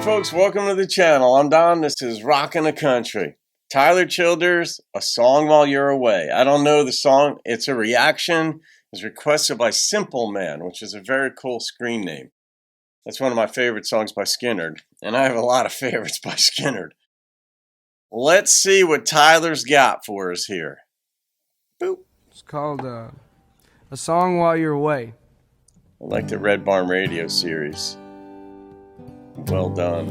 folks, welcome to the channel. I'm Don, this is Rockin' the Country. Tyler Childers, A Song While You're Away. I don't know the song, it's a reaction. It was requested by Simple Man, which is a very cool screen name. That's one of my favorite songs by Skynyrd, and I have a lot of favorites by Skynyrd. Let's see what Tyler's got for us here. Boop. It's called A Song While You're Away. I like the Red Barn Radio series. Well done.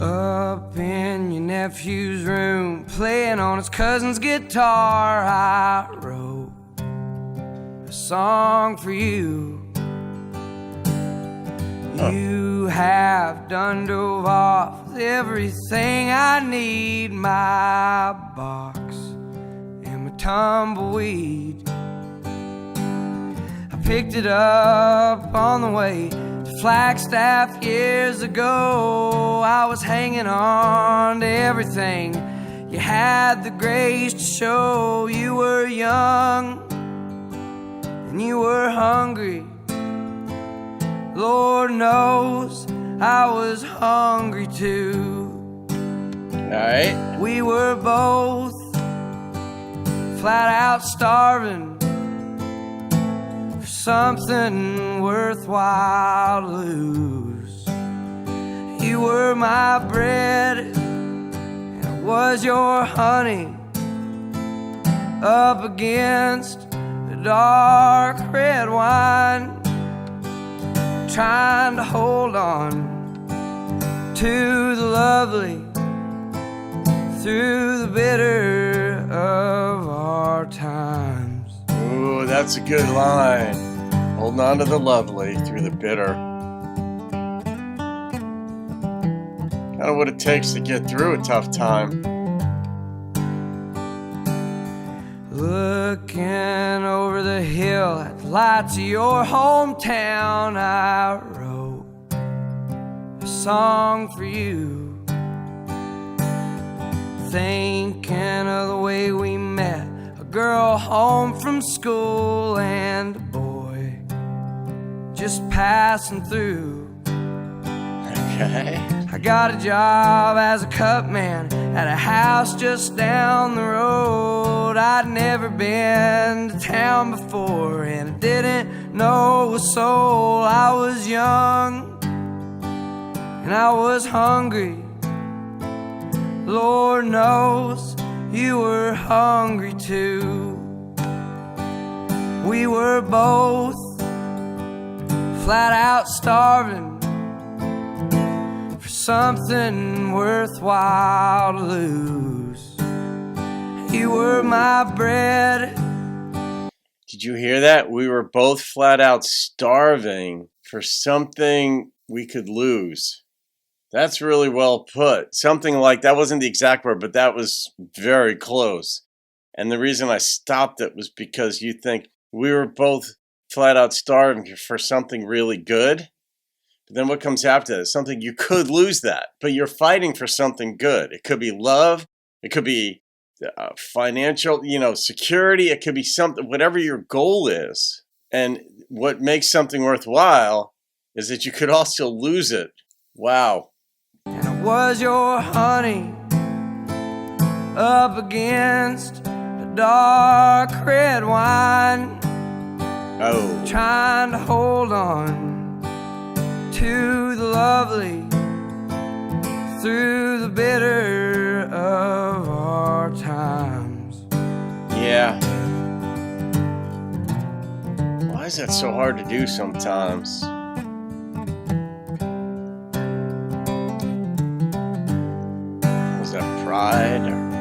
Up in your nephew's room, playing on his cousin's guitar, I wrote a song for you. You have done dove off with everything I need, my box and my tumbleweed. I picked it up on the way to Flagstaff years ago. I was hanging on to everything. You had the grace to show. You were young and you were hungry. Lord knows I was hungry too. Alright. We were both flat out starving for something worthwhile to lose. You were my bread and I was your honey, up against the dark red wine, trying to hold on to the lovely through the bitter of our times. Ooh, that's a good line. Holding on to the lovely through the bitter. Kind of what it takes to get through a tough time. Looking over the hill at the lights of your hometown, I wrote a song for you. Thinking of the way we met, a girl home from school and a boy just passing through. Okay. I got a job as a cup man at a house just down the road. I'd never been to town before and I didn't know a soul. I was young and I was hungry. Lord knows you were hungry too. We were both flat out starving for something worthwhile to lose. You were my bread. Did you hear that? We were both flat out starving for something we could lose. That's really well put. Something like that wasn't the exact word, but that was very close. And the reason I stopped it was because you think we were both flat out starving for something really good. But then what comes after that? Something you could lose that, but you're fighting for something good. It could be love. It could be financial, security. It could be something, whatever your goal is. And what makes something worthwhile is that you could also lose it. Wow. And I was your honey, up against the dark red wine, trying to hold on to the lovely through the bitter of our times. Yeah. Why is that so hard to do sometimes? Was that pride or...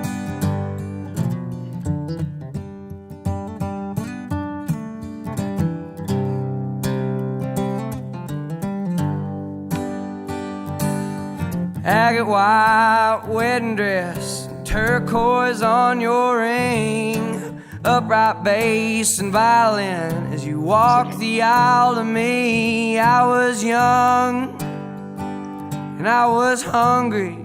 Agate white wedding dress, turquoise on your ring. upright bass and violin as you walked the aisle to me. I was young and I was hungry.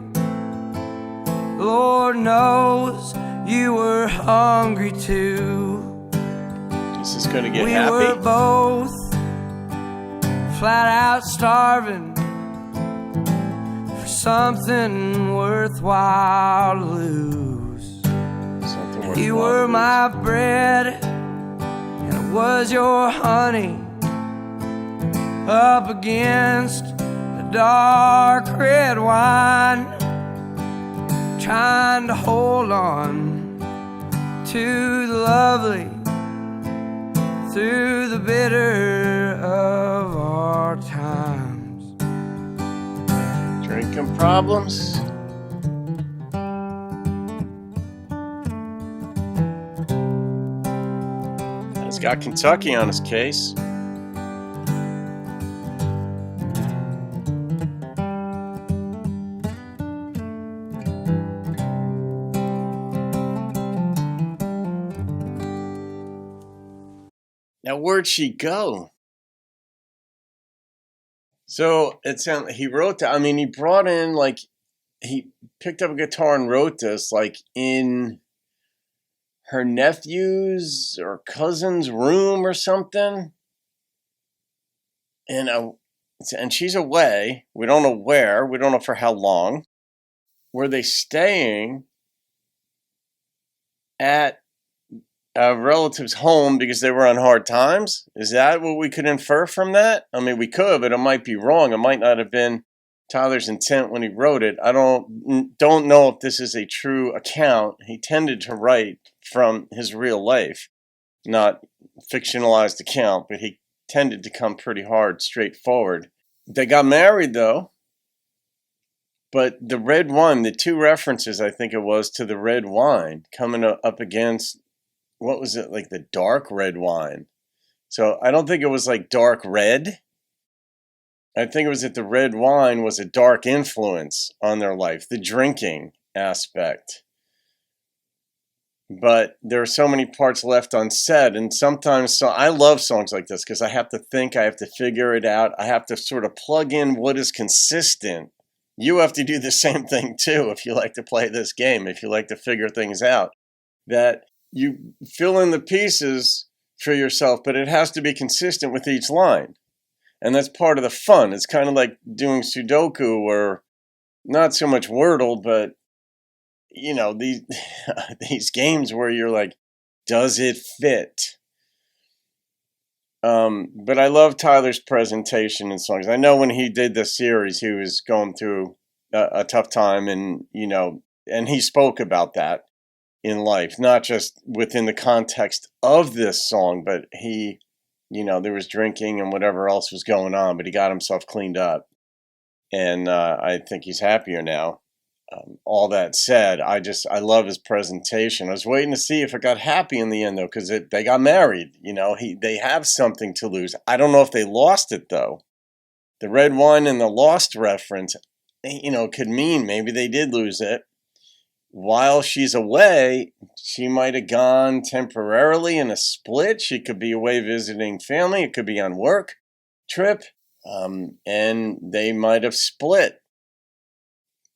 Lord knows you were hungry too. This is gonna get we happy. We were both flat out starving for something worthwhile to lose. You were my bread and I was your honey, up against the dark red wine, trying to hold on to the lovely through the bitter of our times. Drinking problems? He's got Kentucky on his case. Now, where'd she go? So it sounded he wrote that. I mean, he brought in, like, he picked up a guitar and wrote this, like, in her nephew's or cousin's room or something. And she's away. We don't know where. We don't know for how long. Were they staying at a relative's home because they were on hard times? Is that what we could infer from that? I mean, we could, but it might be wrong. It might not have been Tyler's intent when he wrote it. I don't know if this is a true account. He tended to write from his real life, not fictionalized account, but he tended to come pretty hard, straightforward. They got married, though. But the red wine, the two references, I think it was, to the red wine coming up against, what was it, like the dark red wine. So I don't think it was like dark red. I think it was that the red wine was a dark influence on their life, the drinking aspect. But there are so many parts left unsaid, and sometimes, so I love songs like this because I have to think, I have to figure it out, I have to sort of plug in what is consistent. You have to do the same thing too if you like to play this game, if you like to figure things out. That you fill in the pieces for yourself, but it has to be consistent with each line. And that's part of the fun. It's kind of like doing Sudoku, or not so much Wordle, but, you know, these games where you're like, does it fit? But I love Tyler's presentation in songs. I know when he did this series, he was going through a tough time, and, you know, and he spoke about that in life, not just within the context of this song, but he, you know, there was drinking and whatever else was going on, but he got himself cleaned up. And I think he's happier now. All that said, I love his presentation. I was waiting to see if it got happy in the end, though, because they got married. You know, they have something to lose. I don't know if they lost it, though. The red wine and the lost reference, you know, could mean maybe they did lose it. While she's away, she might have gone temporarily in a split. She could be away visiting family. It could be on work trip. And they might have split.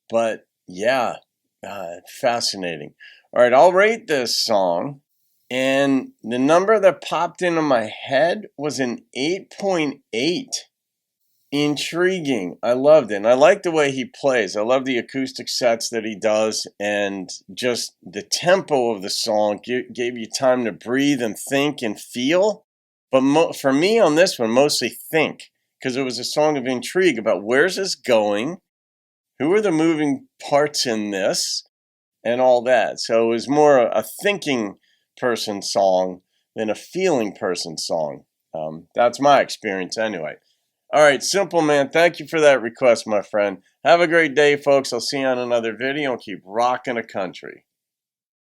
But yeah, fascinating. All right, I'll rate this song. And the number that popped into my head was an 8.8. Intriguing. I loved it. And I like the way he plays. I love the acoustic sets that he does. And just the tempo of the song gave you time to breathe and think and feel. But for me on this one, mostly think. Because it was a song of intrigue about where's this going? Who are the moving parts in this? And all that. So it was more a thinking person song than a feeling person song. That's my experience anyway. All right, Simple Man, thank you for that request, my friend. Have a great day, folks. I'll see you on another video and keep rocking the country.